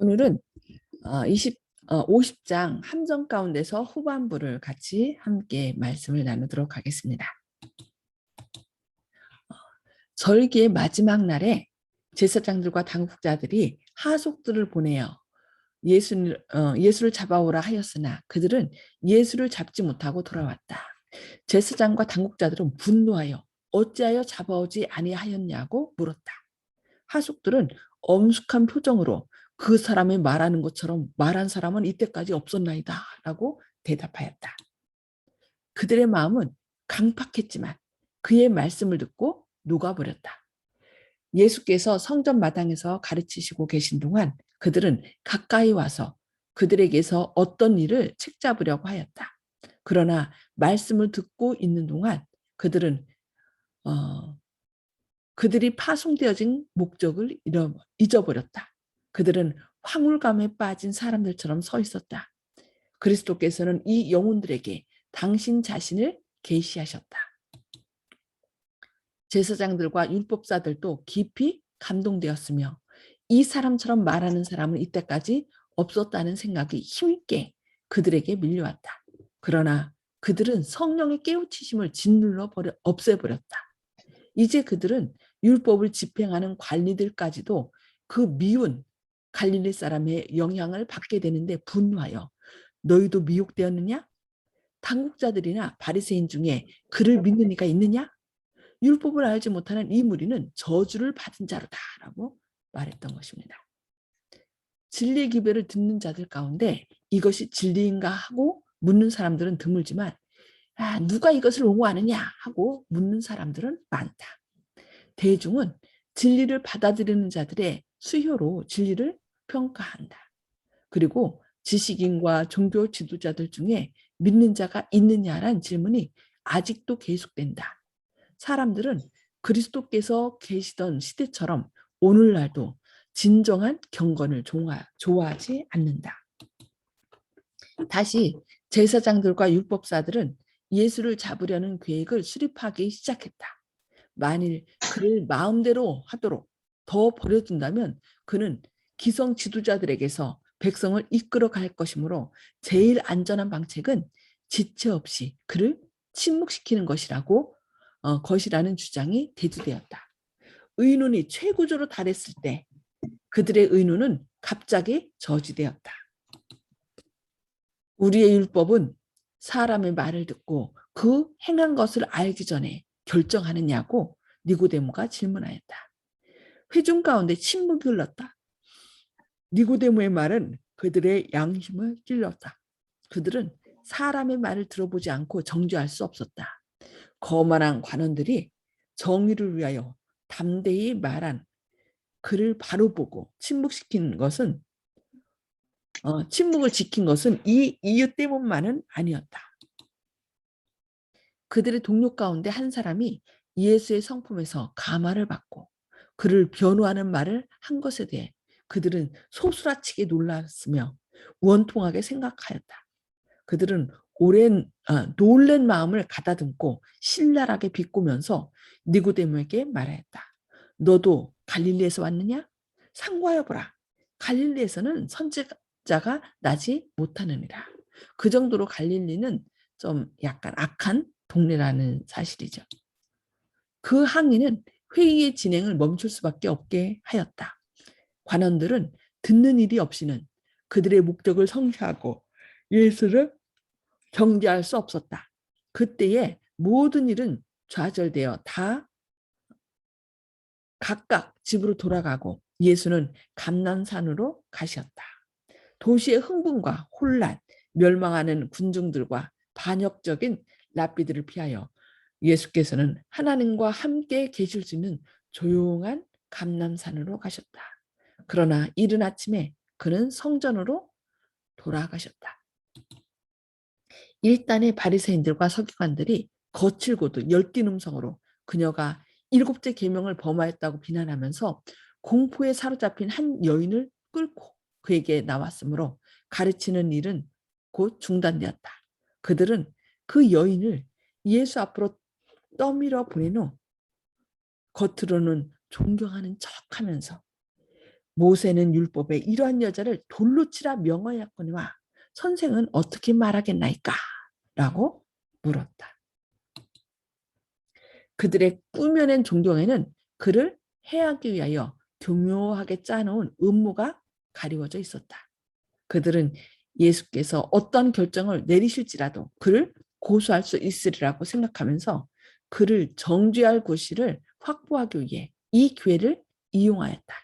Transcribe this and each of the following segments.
오늘은 50장 함정 가운데서 후반부를 같이 함께 말씀을 나누도록 하겠습니다. 절기의 마지막 날에 제사장들과 당국자들이 하속들을 보내어 예수를 잡아오라 하였으나 그들은 예수를 잡지 못하고 돌아왔다. 제사장과 당국자들은 분노하여 어찌하여 잡아오지 아니하였냐고 물었다. 하속들은 엄숙한 표정으로 그 사람이 말하는 것처럼 말한 사람은 이때까지 없었나이다 라고 대답하였다. 그들의 마음은 강팍했지만 그의 말씀을 듣고 녹아버렸다. 예수께서 성전 마당에서 가르치시고 계신 동안 그들은 가까이 와서 그들에게서 어떤 일을 책잡으려고 하였다. 그러나 말씀을 듣고 있는 동안 그들은 그들이 파송되어진 목적을 잊어버렸다. 그들은 황홀감에 빠진 사람들처럼 서 있었다. 그리스도께서는 이 영혼들에게 당신 자신을 계시하셨다. 제사장들과 율법사들도 깊이 감동되었으며 이 사람처럼 말하는 사람은 이때까지 없었다는 생각이 힘있게 그들에게 밀려왔다. 그러나 그들은 성령의 깨우치심을 짓눌러 없애버렸다. 이제 그들은 율법을 집행하는 관리들까지도 그 미운 갈릴리 사람의 영향을 받게 되는데 분노하여 너희도 미혹되었느냐? 당국자들이나 바리새인 중에 그를 믿는 이가 있느냐? 율법을 알지 못하는 이 무리는 저주를 받은 자로다라고 말했던 것입니다. 진리의 기별을 듣는 자들 가운데 이것이 진리인가 하고 묻는 사람들은 드물지만 누가 이것을 옹호하느냐 하고 묻는 사람들은 많다. 대중은 진리를 받아들이는 자들의 수효로 진리를 평가한다. 그리고 지식인과 종교 지도자들 중에 믿는 자가 있느냐란 질문이 아직도 계속된다. 사람들은 그리스도께서 계시던 시대처럼 오늘날도 진정한 경건을 좋아하지 않는다. 다시 제사장들과 율법사들은 예수를 잡으려는 계획을 수립하기 시작했다. 만일 그를 마음대로 하도록 더 버려둔다면 그는 기성 지도자들에게서 백성을 이끌어 갈 것이므로 제일 안전한 방책은 지체 없이 그를 침묵시키는 것이라는 주장이 대두되었다. 의논이 최고조로 달했을 때 그들의 의논은 갑자기 저지되었다. 우리의 율법은 사람의 말을 듣고 그 행한 것을 알기 전에 결정하느냐고 니고데모가 질문하였다. 회중 가운데 침묵이 흘렀다. 니고데모의 말은 그들의 양심을 찔렀다. 그들은 사람의 말을 들어보지 않고 정죄할 수 없었다. 거만한 관원들이 정의를 위하여 담대히 말한 그를 바로 보고 침묵을 지킨 것은 이 이유 때문만은 아니었다. 그들의 동료 가운데 한 사람이 예수의 성품에서 감화를 받고 그를 변호하는 말을 한 것에 대해 그들은 소스라치게 놀랐으며 원통하게 생각하였다. 그들은 놀란 마음을 가다듬고 신랄하게 비꼬면서 니고데모에게 말하였다. 너도 갈릴리에서 왔느냐? 상고하여보라. 갈릴리에서는 선지자가 나지 못하느니라. 그 정도로 갈릴리는 좀 약간 악한 동네라는 사실이죠. 그 항의는 회의의 진행을 멈출 수밖에 없게 하였다. 관원들은 듣는 일이 없이는 그들의 목적을 성취하고 예수를 경계할 수 없었다. 그때에 모든 일은 좌절되어 다 각각 집으로 돌아가고 예수는 감난산으로 가셨다. 도시의 흥분과 혼란, 멸망하는 군중들과 반역적인 랍비들을 피하여 예수께서는 하나님과 함께 계실 수 있는 조용한 감람산으로 가셨다. 그러나 이른 아침에 그는 성전으로 돌아가셨다. 일단의 바리새인들과 서기관들이 거칠고도 열띤 음성으로 그녀가 7째 계명을 범하였다고 비난하면서 공포에 사로잡힌 한 여인을 끌고 그에게 나왔으므로 가르치는 일은 곧 중단되었다. 그들은 그 여인을 예수 앞으로 떠밀어 보낸 후 겉으로는 존경하는 척하면서 모세는 율법에 이러한 여자를 돌로 치라 명하였거니와 선생은 어떻게 말하겠나이까? 라고 물었다. 그들의 꾸며낸 종교에는 그를 해하기 위하여 교묘하게 짜놓은 음모가 가리워져 있었다. 그들은 예수께서 어떤 결정을 내리실지라도 그를 고소할 수 있으리라고 생각하면서 그를 정죄할 구실을 확보하기 위해 이 기회를 이용하였다.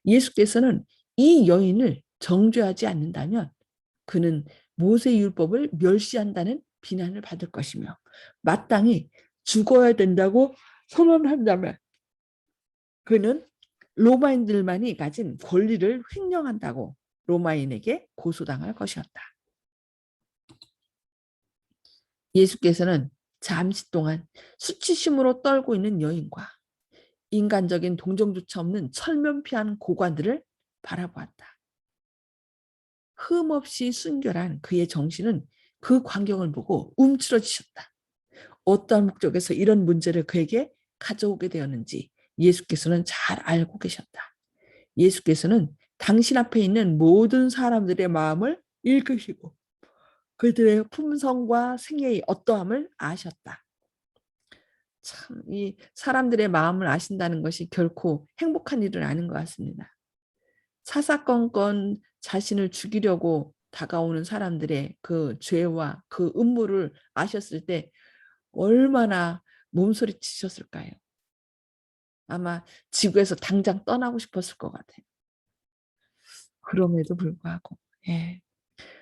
예수께서는 이 여인을 정죄하지 않는다면 그는 모세율법을 멸시한다는 비난을 받을 것이며 마땅히 죽어야 된다고 선언한다면 그는 로마인들만이 가진 권리를 횡령한다고 로마인에게 고소당할 것이었다. 예수께서는 잠시 동안 수치심으로 떨고 있는 여인과 인간적인 동정조차 없는 철면피한 고관들을 바라보았다. 흠없이 순결한 그의 정신은 그 광경을 보고 움츠러지셨다. 어떠한 목적에서 이런 문제를 그에게 가져오게 되었는지 예수께서는 잘 알고 계셨다. 예수께서는 당신 앞에 있는 모든 사람들의 마음을 읽으시고 그들의 품성과 생애의 어떠함을 아셨다. 참, 이 사람들의 마음을 아신다는 것이 결코 행복한 일은 아닌 것 같습니다. 사사건건 자신을 죽이려고 다가오는 사람들의 그 죄와 그 음모를 아셨을 때 얼마나 몸소리 치셨을까요? 아마 지구에서 당장 떠나고 싶었을 것 같아요. 그럼에도 불구하고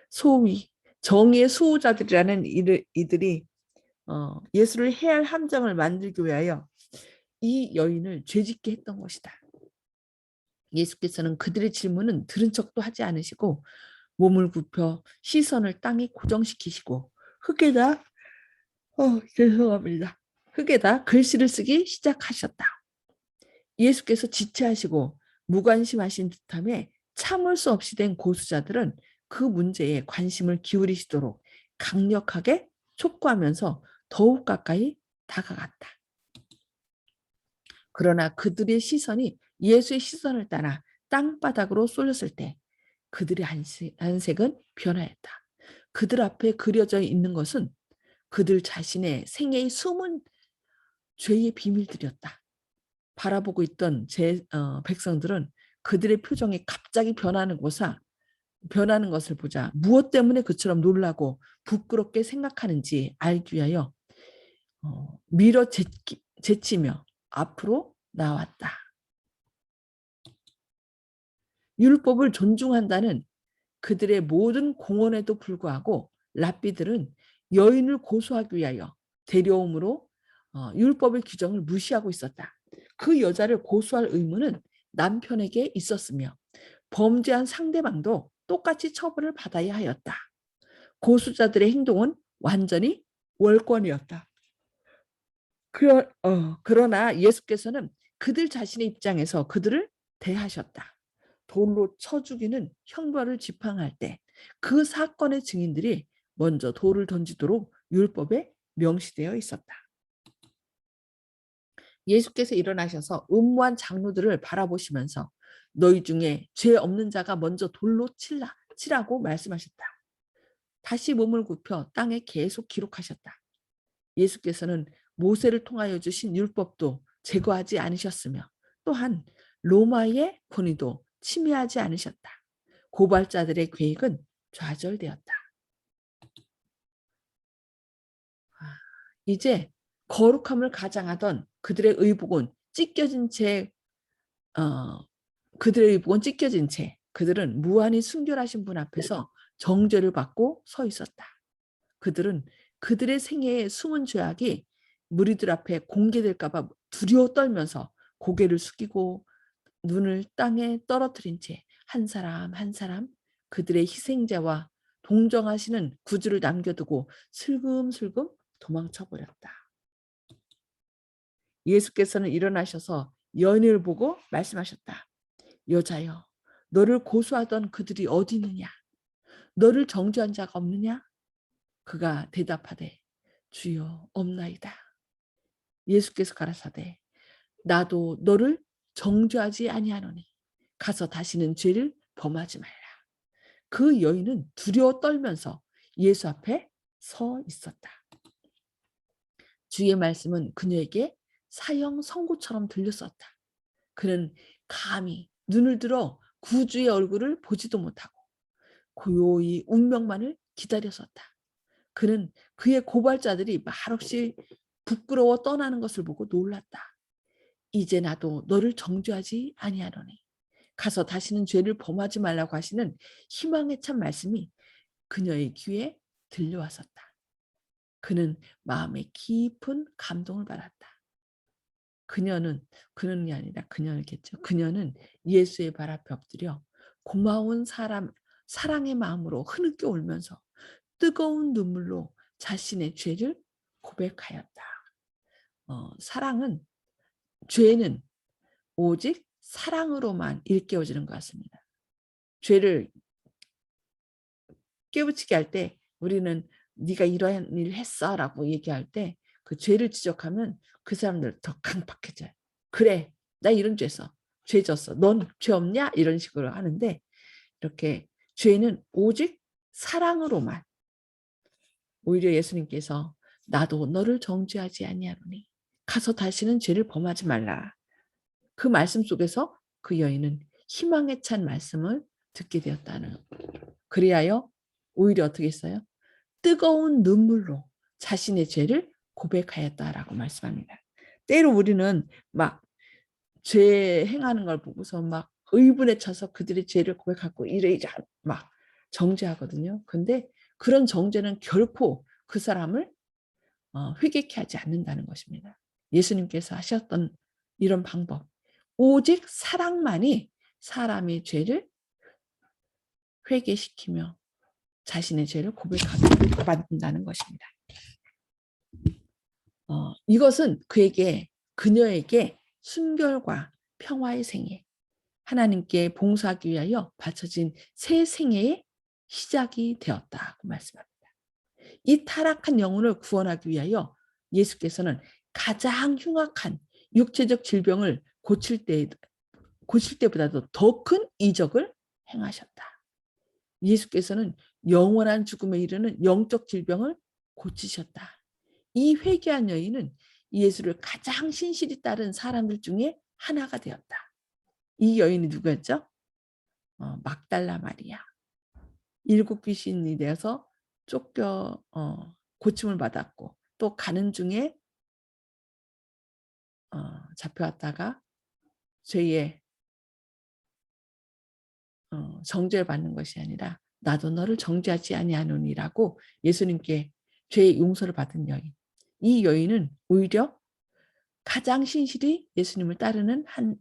소위 정의의 수호자들이라는 이들이 예수를 해할 함정을 만들기 위하여 이 여인을 죄짓게 했던 것이다. 예수께서는 그들의 질문은 들은 척도 하지 않으시고 몸을 굽혀 시선을 땅에 고정시키시고 흙에다 죄송합니다. 흙에다 글씨를 쓰기 시작하셨다. 예수께서 지체하시고 무관심하신 듯함에 참을 수 없이 된 고수자들은 그 문제에 관심을 기울이시도록 강력하게 촉구하면서 더욱 가까이 다가갔다. 그러나 그들의 시선이 예수의 시선을 따라 땅바닥으로 쏠렸을 때 그들의 안색은 변화했다. 그들 앞에 그려져 있는 것은 그들 자신의 생애의 숨은 죄의 비밀들이었다. 바라보고 있던 백성들은 그들의 표정이 갑자기 변하는 것을 보자 무엇 때문에 그처럼 놀라고 부끄럽게 생각하는지 알기 위하여 밀어 제치며 앞으로 나왔다. 율법을 존중한다는 그들의 모든 공언에도 불구하고 랍비들은 여인을 고소하기 위하여 데려옴으로 율법의 규정을 무시하고 있었다. 그 여자를 고소할 의무는 남편에게 있었으며 범죄한 상대방도 똑같이 처벌을 받아야 하였다. 고수자들의 행동은 완전히 월권이었다. 그러나 예수께서는 그들 자신의 입장에서 그들을 대하셨다. 돌로 쳐 죽이는 형벌을 지팡할 때 그 사건의 증인들이 먼저 돌을 던지도록 율법에 명시되어 있었다. 예수께서 일어나셔서 음모한 장로들을 바라보시면서 너희 중에 죄 없는 자가 먼저 돌로 치라고 말씀하셨다. 다시 몸을 굽혀 땅에 계속 기록하셨다. 예수께서는 모세를 통하여 주신 율법도 제거하지 않으셨으며 또한 로마의 권위도 침해하지 않으셨다. 고발자들의 계획은 좌절되었다. 이제 거룩함을 가장하던 그들의 의복은 찢겨진 채 그들은 무한히 순결하신 분 앞에서 정죄를 받고 서 있었다. 그들은 그들의 생애의 숨은 죄악이 무리들 앞에 공개될까 봐 두려워 떨면서 고개를 숙이고 눈을 땅에 떨어뜨린 채 한 사람 한 사람 그들의 희생자와 동정하시는 구주를 남겨두고 슬금슬금 도망쳐 버렸다. 예수께서는 일어나셔서 여인을 보고 말씀하셨다. 여자여, 너를 고소하던 그들이 어디 있느냐? 너를 정죄한 자가 없느냐? 그가 대답하되 주여 없나이다. 예수께서 가라사대 나도 너를 정죄하지 아니하노니 가서 다시는 죄를 범하지 말라. 그 여인은 두려워 떨면서 예수 앞에 서 있었다. 주의 말씀은 그녀에게 사형 선고처럼 들렸었다. 그는 감히 눈을 들어 구주의 얼굴을 보지도 못하고 고요히 운명만을 기다렸었다. 그는 그의 고발자들이 말없이 부끄러워 떠나는 것을 보고 놀랐다. 이제 나도 너를 정죄하지 아니하노니 가서 다시는 죄를 범하지 말라고 하시는 희망에 찬 말씀이 그녀의 귀에 들려왔었다. 그는 마음에 깊은 감동을 받았다. 그는이 아니라 그녀겠죠. 그녀는 예수의 발 앞에 엎드려 고마운 사랑의 마음으로 흐느껴 울면서 뜨거운 눈물로 자신의 죄를 고백하였다. 죄는 오직 사랑으로만 일깨워지는 것 같습니다. 죄를 깨우치게 할 때 우리는 네가 이러한 일을 했어 라고 얘기할 때 그 죄를 지적하면 그 사람들 더 강팍해져요. 그래, 나 이런 죄 했어. 죄 졌어. 넌 죄 없냐? 이런 식으로 하는데 이렇게 죄는 오직 사랑으로만, 오히려 예수님께서 나도 너를 정죄하지 아니하노니 가서 다시는 죄를 범하지 말라. 그 말씀 속에서 그 여인은 희망에 찬 말씀을 듣게 되었다는. 그리하여 오히려 어떻게 했어요? 뜨거운 눈물로 자신의 죄를 고백하였다라고 말씀합니다. 때로 우리는 막 죄 행하는 걸 보고서 막 의분에 차서 그들의 죄를 고백하고 이래 막 정죄하거든요. 근데 그런 정죄는 결코 그 사람을 회개케 하지 않는다는 것입니다. 예수님께서 하셨던 이런 방법, 오직 사랑만이 사람의 죄를 회개시키며 자신의 죄를 고백하게 만든다는 것입니다. 이것은 그녀에게 순결과 평화의 생애, 하나님께 봉사하기 위하여 바쳐진 새 생애의 시작이 되었다고 말씀합니다. 이 타락한 영혼을 구원하기 위하여 예수께서는 가장 흉악한 육체적 질병을 고칠 때보다도 더 큰 이적을 행하셨다. 예수께서는 영원한 죽음에 이르는 영적 질병을 고치셨다. 이 회개한 여인은 예수를 가장 신실히 따른 사람들 중에 하나가 되었다. 이 여인이 누구였죠? 막달라 마리아. 7 귀신이 되어서 쫓겨 고침을 받았고 또 가는 중에 잡혀왔다가 죄에 정죄를 받는 것이 아니라 나도 너를 정죄하지 아니하노니라고 예수님께 죄의 용서를 받은 여인. 이 여인은 오히려 가장 신실히 예수님을 따르는 한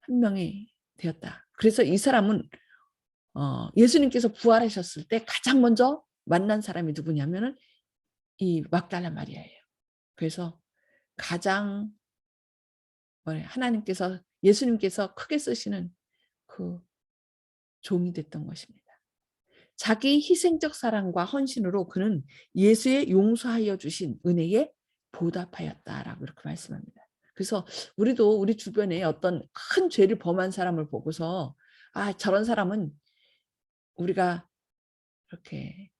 명이 되었다. 그래서 이 사람은 예수님께서 부활하셨을 때 가장 먼저 만난 사람이 누구냐면은 이 막달라 마리아예요. 그래서 가장 예수님께서 크게 쓰시는 그 종이 됐던 것입니다. 자기 희생적 사랑과 헌신으로 그는 예수의 용서하여 주신 은혜에 보답하였다라고 이렇게 말씀합니다. 그래서 우리도 우리 주변에 어떤 큰 죄를 범한 사람을 보고서 저런 사람은 우리가 이렇게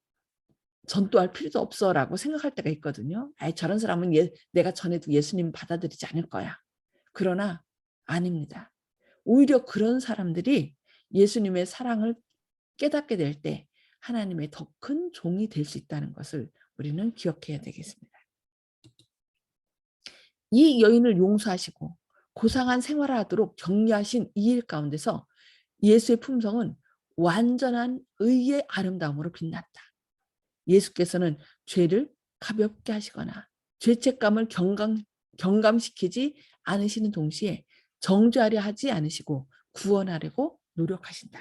전도할 필요도 없어라고 생각할 때가 있거든요. 저런 사람은 내가 전에도 예수님 받아들이지 않을 거야. 그러나 아닙니다. 오히려 그런 사람들이 예수님의 사랑을 깨닫게 될 때 하나님의 더 큰 종이 될 수 있다는 것을 우리는 기억해야 되겠습니다. 이 여인을 용서하시고 고상한 생활을 하도록 격려하신 이 일 가운데서 예수의 품성은 완전한 의의 아름다움으로 빛났다. 예수께서는 죄를 가볍게 하시거나 죄책감을 경감시키지 않으시는 동시에 정죄하려 하지 않으시고 구원하려고 노력하신다.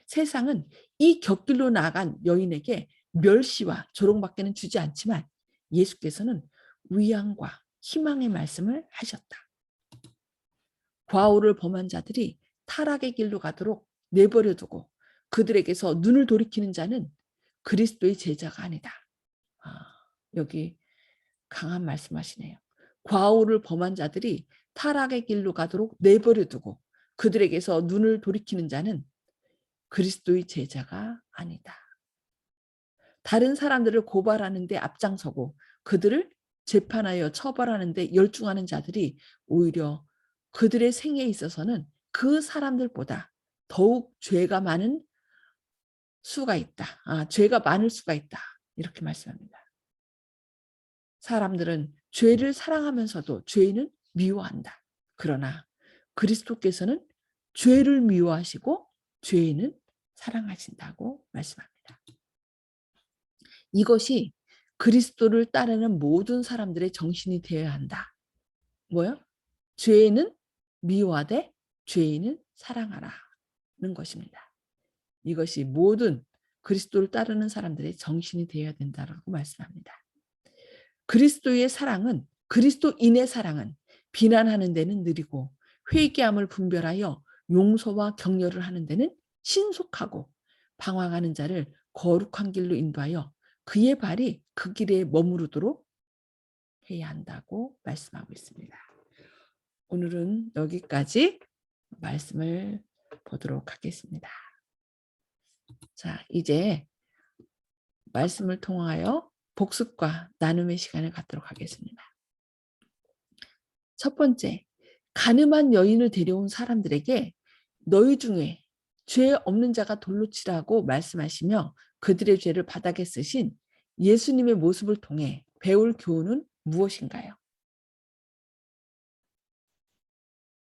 세상은 이 곁길로 나아간 여인에게 멸시와 조롱밖에는 주지 않지만 예수께서는 위안과 희망의 말씀을 하셨다. 과오를 범한 자들이 타락의 길로 가도록 내버려두고 그들에게서 눈을 돌이키는 자는 그리스도의 제자가 아니다. 여기 강한 말씀하시네요. 과오를 범한 자들이 타락의 길로 가도록 내버려두고 그들에게서 눈을 돌이키는 자는 그리스도의 제자가 아니다. 다른 사람들을 고발하는 데 앞장서고 그들을 재판하여 처벌하는 데 열중하는 자들이 오히려 그들의 생애에 있어서는 그 사람들보다 더욱 죄가 많은 수가 있다. 죄가 많을 수가 있다. 이렇게 말씀합니다. 사람들은 죄를 사랑하면서도 죄인은 미워한다. 그러나 그리스도께서는 죄를 미워하시고 죄인은 사랑하신다고 말씀합니다. 이것이 그리스도를 따르는 모든 사람들의 정신이 되어야 한다. 뭐요? 죄인은 미워하되 죄인은 사랑하라는 것입니다. 이것이 모든 그리스도를 따르는 사람들의 정신이 되어야 된다고 말씀합니다. 그리스도의 사랑은 그리스도인의 사랑은 비난하는 데는 느리고 회개함을 분별하여 용서와 격려를 하는 데는 신속하고 방황하는 자를 거룩한 길로 인도하여 그의 발이 그 길에 머무르도록 해야 한다고 말씀하고 있습니다. 오늘은 여기까지 말씀을 보도록 하겠습니다. 자, 이제 말씀을 통하여 복습과 나눔의 시간을 갖도록 하겠습니다. 첫 번째, 가늠한 여인을 데려온 사람들에게 너희 중에 죄 없는 자가 돌로 치라고 말씀하시며 그들의 죄를 바닥에 쓰신 예수님의 모습을 통해 배울 교훈은 무엇인가요?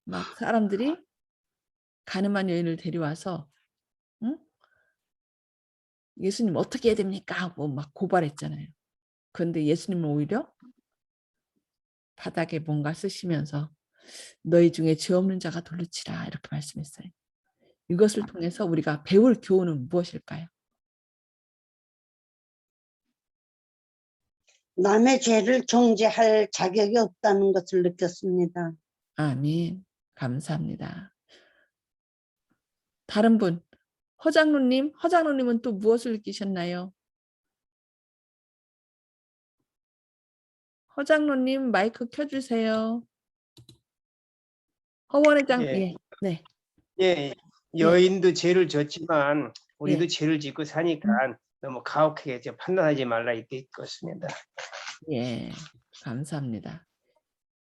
막 사람들이 가늠한 여인을 데려와서 응? 예수님 어떻게 해야 됩니까? 하고 막 고발했잖아요. 그런데 예수님은 오히려 바닥에 뭔가 쓰시면서 너희 중에 죄 없는 자가 돌로 치라 이렇게 말씀했어요. 이것을 통해서 우리가 배울 교훈은 무엇일까요? 남의 죄를 정죄할 자격이 없다는 것을 느꼈습니다. 아멘. 감사합니다. 다른 분, 허장로님은 또 무엇을 느끼셨나요? 허장로님 마이크 켜주세요. 허원회장, 예, 예, 네, 예, 네, 여인도 죄를 졌지만 우리도 예, 죄를 짓고 사니까 너무 가혹하게 판단하지 말라 이렇게 읽었습니다. 예, 감사합니다.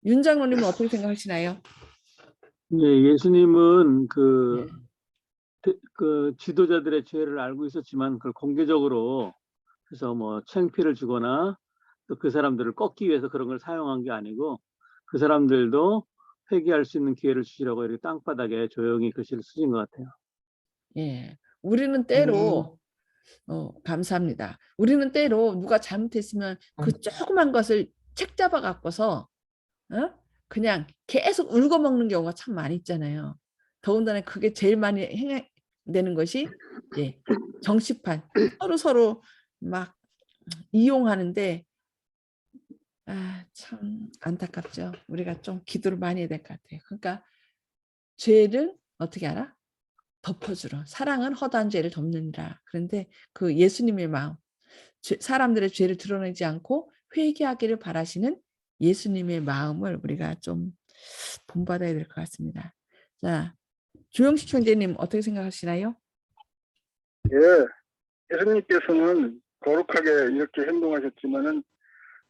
윤 장로님은 어떻게 생각하시나요? 예, 예수님은 예, 그 지도자들의 죄를 알고 있었지만 그걸 공개적으로 해서 뭐 창피를 주거나 또 그 사람들을 꺾기 위해서 그런 걸 사용한 게 아니고 그 사람들도 회개할 수 있는 기회를 주시라고 이렇게 땅바닥에 조용히 글씨를 쓰신 것 같아요. 예. 우리는 때로 감사합니다. 우리는 때로 누가 잘못했으면 그 조그만 것을 책 잡아 갖고서 그냥 계속 울고 먹는 경우가 참 많이 있잖아요. 더군다나 그게 제일 많이 행되는 것이 정치판 서로 막 이용하는데 참 안타깝죠. 우리가 좀 기도를 많이 해야 될 것 같아요. 그러니까 죄를 어떻게 알아? 덮어주러. 사랑은 허다한 죄를 덮는다. 그런데 그 예수님의 마음, 사람들의 죄를 드러내지 않고 회개하기를 바라시는 예수님의 마음을 우리가 좀 본받아야 될 것 같습니다. 자, 조영식 총재님 어떻게 생각하시나요? 예, 예수님께서는 거룩하게 이렇게 행동하셨지만은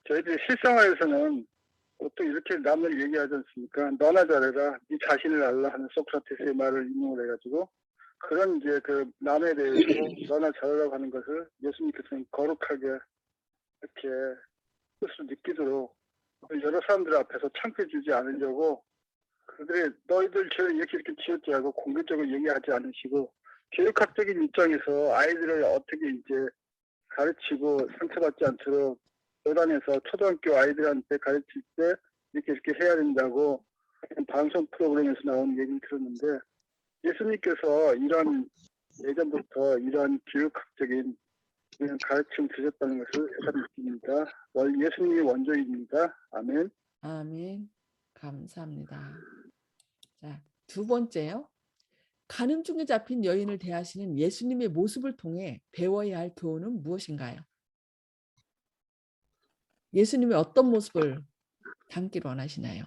저희들이 실생활에서는 보통 이렇게 남을 얘기하지 않습니까? 너나 잘해라, 네 자신을 알라 하는 소크라테스의 말을 인용을 해가지고 그런 이제 그 남에 대해서 너나 잘하라고 하는 것을 예수님께서는 거룩하게 이렇게 뜻을 느끼도록 여러 사람들 앞에서 창피해 주지 않으려고 그들의 너희들 죄를 이렇게 지었지 하고 공개적으로 얘기하지 않으시고 교육학적인 입장에서 아이들을 어떻게 이제 가르치고 상처받지 않도록 교단에서 초등학교 아이들한테 가르칠 때 이렇게 해야 된다고 방송 프로그램에서 나온 얘기를 들었는데 예수님께서 이런 예전부터 이런 교육학적인 이런 가르침을 주셨다는 것을 새삼 느낍니다. 예수님이 원조입니다. 아멘. 아멘. 감사합니다. 자, 두 번째요. 간음 중에 잡힌 여인을 대하시는 예수님의 모습을 통해 배워야 할 교훈은 무엇인가요? 예수님의 어떤 모습을 담기를 원하시나요?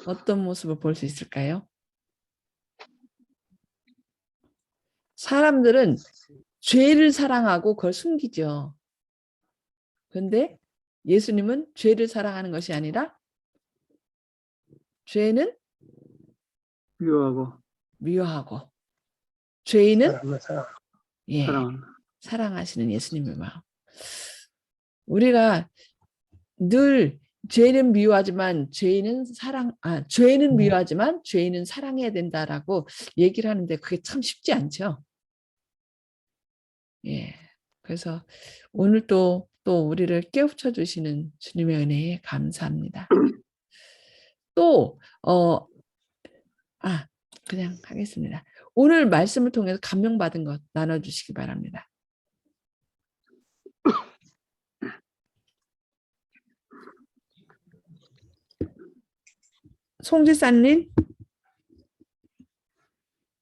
어떤 모습을 볼 수 있을까요? 사람들은 죄를 사랑하고 그걸 숨기죠. 그런데 예수님은 죄를 사랑하는 것이 아니라 죄는 미워하고 미워하고 죄인은 사람을 사랑. 예, 사랑한다. 사랑하시는 예수님의 마음. 우리가 늘 죄는 미워하지만 죄는 미워하지만 죄인은 사랑해야 된다라고 얘기를 하는데 그게 참 쉽지 않죠. 예. 그래서 오늘 또 우리를 깨우쳐 주시는 주님의 은혜에 감사합니다. 또 그냥 하겠습니다. 오늘 말씀을 통해서 감명받은 것 나눠주시기 바랍니다. 송지사님.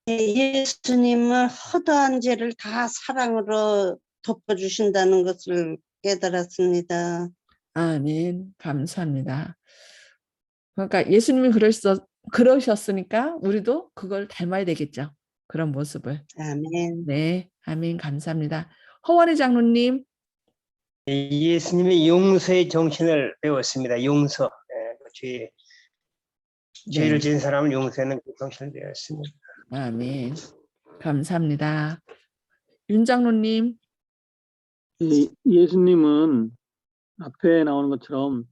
예수님은 허다한 죄를 다 사랑으로 덮어주신다는 것을 깨달았습니다. 아멘. 감사합니다. 그러니까 예수님이 그러셨으니까 우리도 그걸 닮아야 되겠죠. 그런 모습을. 아멘. 네. 아멘. 감사합니다. 허원희 장로님. 예수님의 용서의 정신을 배웠습니다. 용서. 죄를 지은 사람을 용서하는 그 정신을 배웠습니다. 아멘. 감사합니다. 윤 장로님. 예수님은 앞에 나오는 것처럼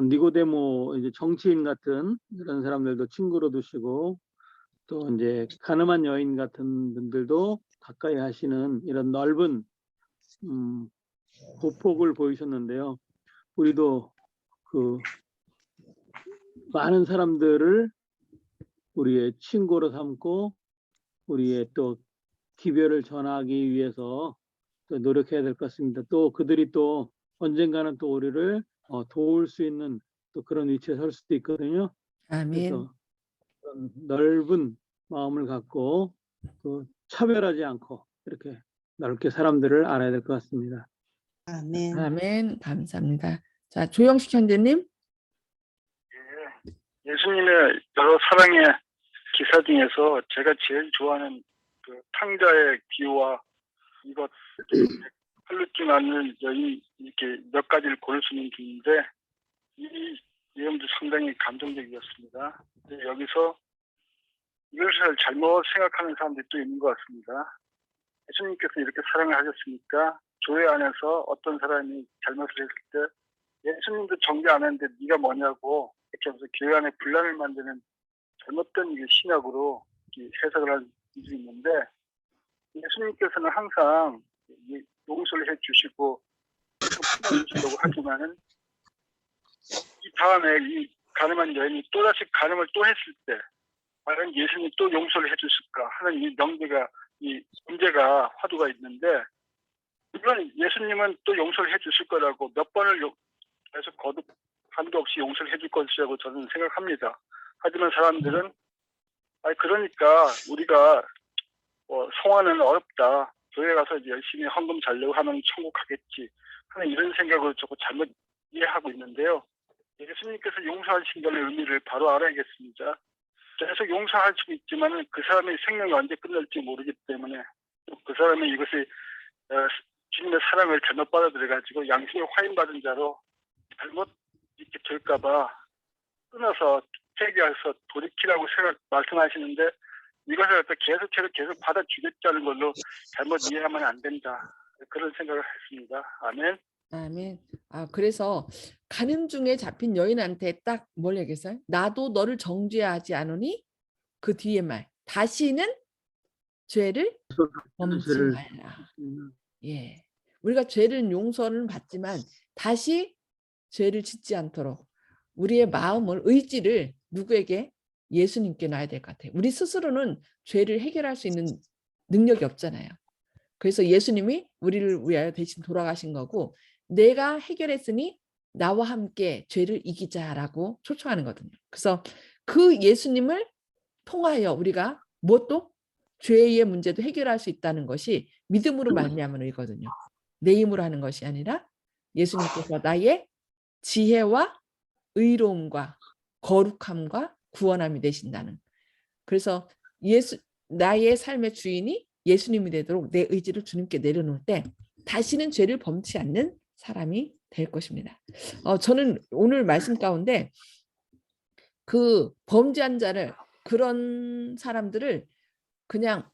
니고데모 이제 정치인 같은 이런 사람들도 친구로 두시고 또 이제 가늠한 여인 같은 분들도 가까이 하시는 이런 넓은 보폭을 보이셨는데요. 우리도 그 많은 사람들을 우리의 친구로 삼고 우리의 또 기별을 전하기 위해서 또 노력해야 될 것 같습니다. 또 그들이 또 언젠가는 또 우리를 도울 수 있는 또 그런 위치에 설 수도 있거든요. 아멘. 그래서 그런 넓은 마음을 갖고 또 차별하지 않고 이렇게 넓게 사람들을 알아야 될 것 같습니다. 아멘. 아멘. 감사합니다. 자, 조영식 형제님. 예수님의 여러 사랑의 기사 중에서 제가 제일 좋아하는 그 탕자의 비유와 이것 할루증 않는 여인 이렇게 몇 가지를 고를 수 있는 중인데 이 내용도 상당히 감동적이었습니다. 여기서 이것을 잘못 생각하는 사람들이 또 있는 것 같습니다. 예수님께서 이렇게 사랑을 하셨으니까 교회 안에서 어떤 사람이 잘못을 했을 때 예수님도 정죄 안 했는데 네가 뭐냐고 이렇게 하면서 교회 안에 분란을 만드는 잘못된 신학으로 해석을 한 일이 있는데 예수님께서는 항상 용서를 해주시고 풀어주시려고 하지만은 이 다음에 이 가늠한 여인이 또다시 가늠을 또 했을 때 과연 예수님이 또 용서를 해주실까 하는 이 명제가 이 문제가 화두가 있는데 물론 예수님은 또 용서를 해주실 거라고 몇 번을 계속 거듭 한도 없이 용서를 해줄 것이라고 저는 생각합니다. 하지만 사람들은 그러니까 우리가 성화는 어렵다. 교회 가서 열심히 헌금 잘 내고 하면 천국 가겠지 하는 이런 생각으로 조금 잘못 이해하고 있는데요. 예수님께서 용서하신 의미를 바로 알아야겠습니다. 계속 용서하시고 있지만 그 사람의 생명이 언제 끝날지 모르기 때문에 그 사람이 이것이 주님의 사랑을 잘못 받아들여가지고 양심이 화인받은 자로 잘못 이렇게 될까봐 끊어서 회개해서 돌이키라고 말씀하시는데 이것을 계속 받아주겠다는 걸로 잘못 이해하면 안 된다. 그런 생각을 했습니다. 아멘. 아멘. 그래서 가늠 중에 잡힌 여인한테 딱 뭘 얘기했어요? 나도 너를 정죄하지 않으니 그 뒤에 말 다시는 죄를 범치 말라. 예, 우리가 죄를 용서는 받지만 다시 죄를 짓지 않도록 우리의 마음을 의지를 누구에게? 예수님께 놔야 될 것 같아요. 우리 스스로는 죄를 해결할 수 있는 능력이 없잖아요. 그래서 예수님이 우리를 위하여 대신 돌아가신 거고 내가 해결했으니 나와 함께 죄를 이기자라고 초청하는 거거든요. 그래서 그 예수님을 통하여 우리가 무엇도 죄의 문제도 해결할 수 있다는 것이 믿음으로 말미암은 의거든요. 내 힘으로 하는 것이 아니라 예수님께서 나의 지혜와 의로움과 거룩함과 구원함이 되신다는. 그래서 나의 삶의 주인이 예수님이 되도록 내 의지를 주님께 내려놓을 때 다시는 죄를 범치 않는 사람이 될 것입니다. 저는 오늘 말씀 가운데 그 범죄한 자를, 그런 사람들을 그냥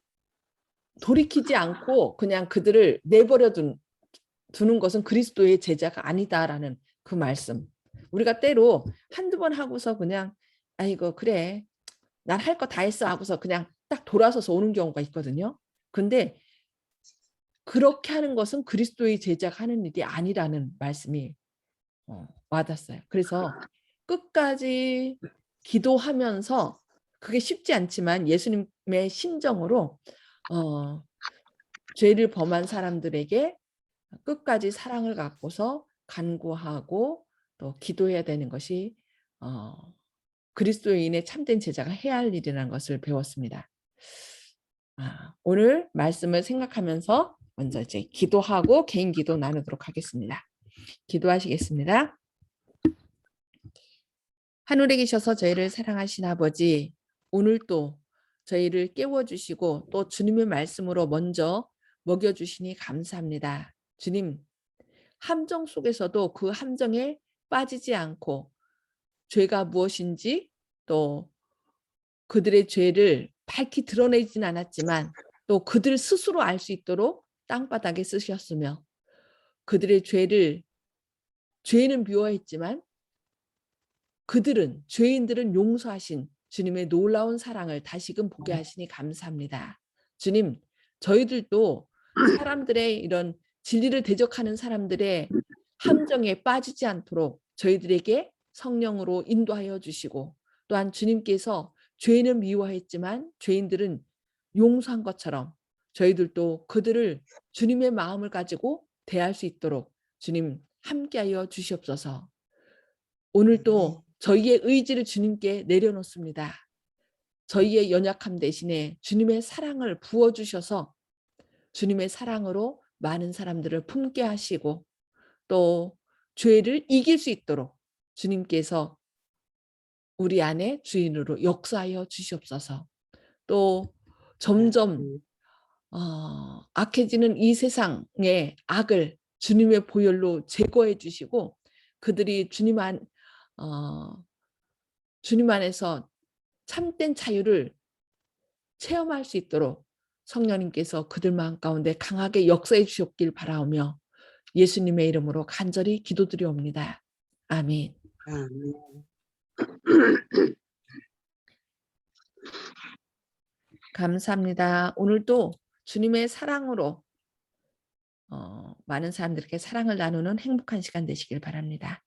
돌이키지 않고 그냥 그들을 내버려 두는 것은 그리스도의 제자가 아니다라는 그 말씀. 우리가 때로 한두 번 하고서 그냥 아이고 그래 난 할 거 다 했어 하고서 그냥 딱 돌아서서 오는 경우가 있거든요. 근데 그렇게 하는 것은 그리스도의 제자가 하는 일이 아니라는 말씀이 와닿았어요. 그래서 끝까지 기도하면서, 그게 쉽지 않지만 예수님의 심정으로 죄를 범한 사람들에게 끝까지 사랑을 갖고서 간구하고 또 기도해야 되는 것이 그리스도인의 참된 제자가 해야 할 일이라는 것을 배웠습니다. 오늘 말씀을 생각하면서 먼저 이제 기도하고 개인 기도 나누도록 하겠습니다. 기도하시겠습니다. 하늘에 계셔서 저희를 사랑하신 아버지, 오늘 또 저희를 깨워주시고 또 주님의 말씀으로 먼저 먹여주시니 감사합니다. 주님, 함정 속에서도 그 함정에 빠지지 않고 죄가 무엇인지 또 그들의 죄를 밝히 드러내진 않았지만 또 그들 스스로 알 수 있도록 땅바닥에 쓰셨으며, 그들의 죄는 미워했지만 죄인들은 용서하신 주님의 놀라운 사랑을 다시금 보게 하시니 감사합니다. 주님, 저희들도 사람들의 이런 진리를 대적하는 사람들의 함정에 빠지지 않도록 저희들에게 성령으로 인도하여 주시고, 또한 주님께서 죄는 미워했지만 죄인들은 용서한 것처럼 저희들도 그들을 주님의 마음을 가지고 대할 수 있도록 주님 함께하여 주시옵소서. 오늘도 저희의 의지를 주님께 내려놓습니다. 저희의 연약함 대신에 주님의 사랑을 부어주셔서 주님의 사랑으로 많은 사람들을 품게 하시고 또 죄를 이길 수 있도록 주님께서 우리 안에 주인으로 역사하여 주시옵소서. 또 점점 악해지는 이 세상의 악을 주님의 보혈로 제거해 주시고 그들이 주님 안에서 참된 자유를 체험할 수 있도록 성령님께서 그들 마음 가운데 강하게 역사해 주셨길 바라오며 예수님의 이름으로 간절히 기도드리옵니다. 아멘. 감사합니다. 오늘도 주님의 사랑으로 많은 사람들에게 사랑을 나누는 행복한 시간 되시길 바랍니다.